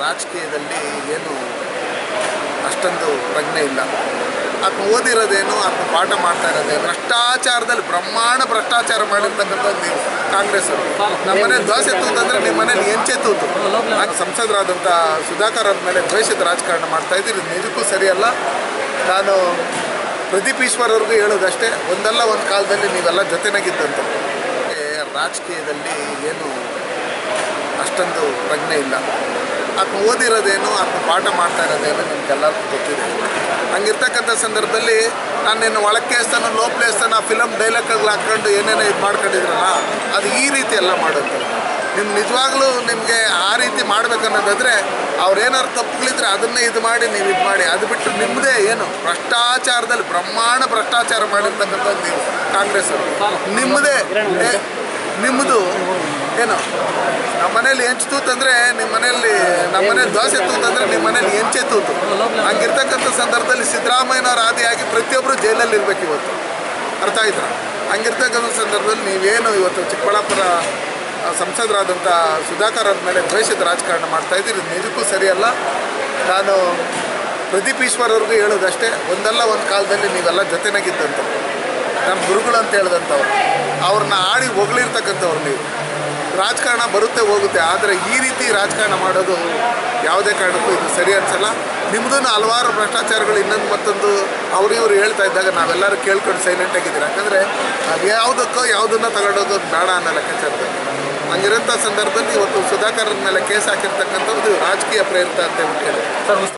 ರಾಜಕೀಯದಲ್ಲಿ ಏನು ಅಷ್ಟೊಂದು ಪ್ರಜ್ಞೆ ಇಲ್ಲ. ಅದನ್ನ ಓದಿರೋದೇನು, ಅದನ್ನ ಪಾಠ ಮಾಡ್ತಾ ಇರೋದೇನು, ಭ್ರಷ್ಟಾಚಾರದಲ್ಲಿ ಬ್ರಹ್ಮಾಂಡ ಭ್ರಷ್ಟಾಚಾರ ಮಾಡಿರ್ತಕ್ಕಂಥದ್ದು ನೀವು ಕಾಂಗ್ರೆಸ್ ಅವರು. ನಮ್ಮನೆ ದೋಸೆ ತೂತಂದರೆ ನಿಮ್ಮ ಮನೇಲಿ ಹೆಂಚೆ ತೂತು. ನಾನು ಸಂಸದರಾದಂಥ ಸುಧಾಕರ್ ಅವ್ರ ಮೇಲೆ ದ್ವೇಷದ ರಾಜಕಾರಣ ಮಾಡ್ತಾಯಿದ್ದೀರಿ, ಇದು ನಿಜಕ್ಕೂ ಸರಿಯಲ್ಲ. ನಾನು ಪ್ರದೀಪ್ ಈಶ್ವರ್ ಅವ್ರಿಗೂ ಹೇಳೋದಷ್ಟೇ, ಒಂದಲ್ಲ ಒಂದು ಕಾಲದಲ್ಲಿ ನೀವೆಲ್ಲ ಜೊತೆನಾಗಿದ್ದಂಥ ರಾಜಕೀಯದಲ್ಲಿ ಏನು ಅಷ್ಟೊಂದು ಪ್ರಜ್ಞೆ ಇಲ್ಲ. ಅದನ್ನ ಓದಿರೋದೇನು, ಅದನ್ನ ಪಾಠ ಮಾಡ್ತಾ ಇರೋದೇನು ನಿಮ್ಗೆಲ್ಲರಿಗೂ ಗೊತ್ತಿದೆ. ಹಂಗಿರ್ತಕ್ಕಂಥ ಸಂದರ್ಭದಲ್ಲಿ ನಾನೇನು ಒಳಕ್ಕೆ ಸ್ಥಾನ ಲೋಪ್ಲೆ ಸ್ಥಾನ ಫಿಲಮ್ ಡೈಲಾಗ್ಗಳು ಹಾಕ್ಕೊಂಡು ಏನೇನೋ ಇದು ಮಾಡ್ಕೊಂಡಿದ್ರಲ್ಲ, ಅದು ಈ ರೀತಿ ಎಲ್ಲ ಮಾಡೋದು. ನಿಮ್ಮ ನಿಜವಾಗ್ಲೂ ನಿಮಗೆ ಆ ರೀತಿ ಮಾಡ್ಬೇಕನ್ನೋದಾದರೆ ಅವ್ರೇನಾದ್ರು ತಪ್ಪುಗಳಿದ್ರೆ ಅದನ್ನೇ ಇದು ಮಾಡಿ ನೀವು ಇದು ಮಾಡಿ. ಅದು ಬಿಟ್ಟು ನಿಮ್ಮದೇ ಏನು ಭ್ರಷ್ಟಾಚಾರದಲ್ಲಿ ಬ್ರಹ್ಮಾಂಡ ಭ್ರಷ್ಟಾಚಾರ ಮಾಡಿರ್ತಕ್ಕಂಥದ್ದು ನೀವು ಕಾಂಗ್ರೆಸ್ ಅವರು. ನಿಮ್ಮದು ಏನು ನಮ್ಮ ಮನೇಲಿ ಹೆಂಚು ತೂತಂದರೆ ನಿಮ್ಮ ಮನೆಯಲ್ಲಿ, ನಮ್ಮ ಮನೇಲಿ ದೋಸೆ ತೂತಂದರೆ ನಿಮ್ಮ ಮನೇಲಿ ಹೆಂಚೆ ತೂತು. ಹಂಗಿರ್ತಕ್ಕಂಥ ಸಂದರ್ಭದಲ್ಲಿ ಸಿದ್ದರಾಮಯ್ಯನವ್ರ ಆದಿಯಾಗಿ ಪ್ರತಿಯೊಬ್ಬರು ಜೈಲಲ್ಲಿ ಇರಬೇಕು ಇವತ್ತು. ಅರ್ಥ ಆಯ್ತಾ? ಹಂಗಿರ್ತಕ್ಕಂಥ ಸಂದರ್ಭದಲ್ಲಿ ನೀವೇನು ಇವತ್ತು ಚಿಕ್ಕಬಳ್ಳಾಪುರ ಸಂಸದರಾದಂಥ ಸುಧಾಕರ್ ಅವ್ರ ಮೇಲೆ ದ್ವೇಷದ ರಾಜಕಾರಣ ಮಾಡ್ತಾಯಿದ್ದೀರಿ, ಇದು ನಿಜಕ್ಕೂ ಸರಿಯಲ್ಲ. ನಾನು ಪ್ರದೀಪ್ ಈಶ್ವರ್ ಅವ್ರಿಗೂ ಹೇಳೋದಷ್ಟೇ, ಒಂದಲ್ಲ ಒಂದು ಕಾಲದಲ್ಲಿ ನೀವೆಲ್ಲ ಜೊತೆನಾಗಿದ್ದಂಥ ನಮ್ಮ ಗುರುಗಳು ಅಂತ ಹೇಳಿದಂಥವ್ರು, ಅವ್ರನ್ನ ಆಡಿ ಹೊಗಳಿರ್ತಕ್ಕಂಥವ್ರು ನೀವು. ರಾಜಕಾರಣ ಬರುತ್ತೆ ಹೋಗುತ್ತೆ, ಆದರೆ ಈ ರೀತಿ ರಾಜಕಾರಣ ಮಾಡೋದು ಯಾವುದೇ ಕಾರಣಕ್ಕೂ ಇದು ಸರಿ ಅನಿಸಲ್ಲ. ನಿಮ್ಮದೂ ಹಲವಾರು ಭ್ರಷ್ಟಾಚಾರಗಳು ಇನ್ನೊಂದು ಮತ್ತೊಂದು ಇವರು ಹೇಳ್ತಾ ಇದ್ದಾಗ ನಾವೆಲ್ಲರೂ ಕೇಳ್ಕೊಂಡು ಸೈಲೆಂಟಾಗಿದ್ದೀರಿ. ಯಾಕಂದರೆ ಅದು ಯಾವುದನ್ನು ತಗೊಂಡೋಗೋದು ಬೇಡ ಅನ್ನೋ ಲೆಕ್ಕಾಚಾರದಲ್ಲಿ. ಹಂಗಿರೋಂಥ ಸಂದರ್ಭದಲ್ಲಿ ಇವತ್ತು ಸುಧಾಕರ್ ಮೇಲೆ ಕೇಸ್ ಹಾಕಿರ್ತಕ್ಕಂಥದ್ದು ರಾಜಕೀಯ ಪ್ರೇರಿತ ಅಂತ ಹೇಳಿ.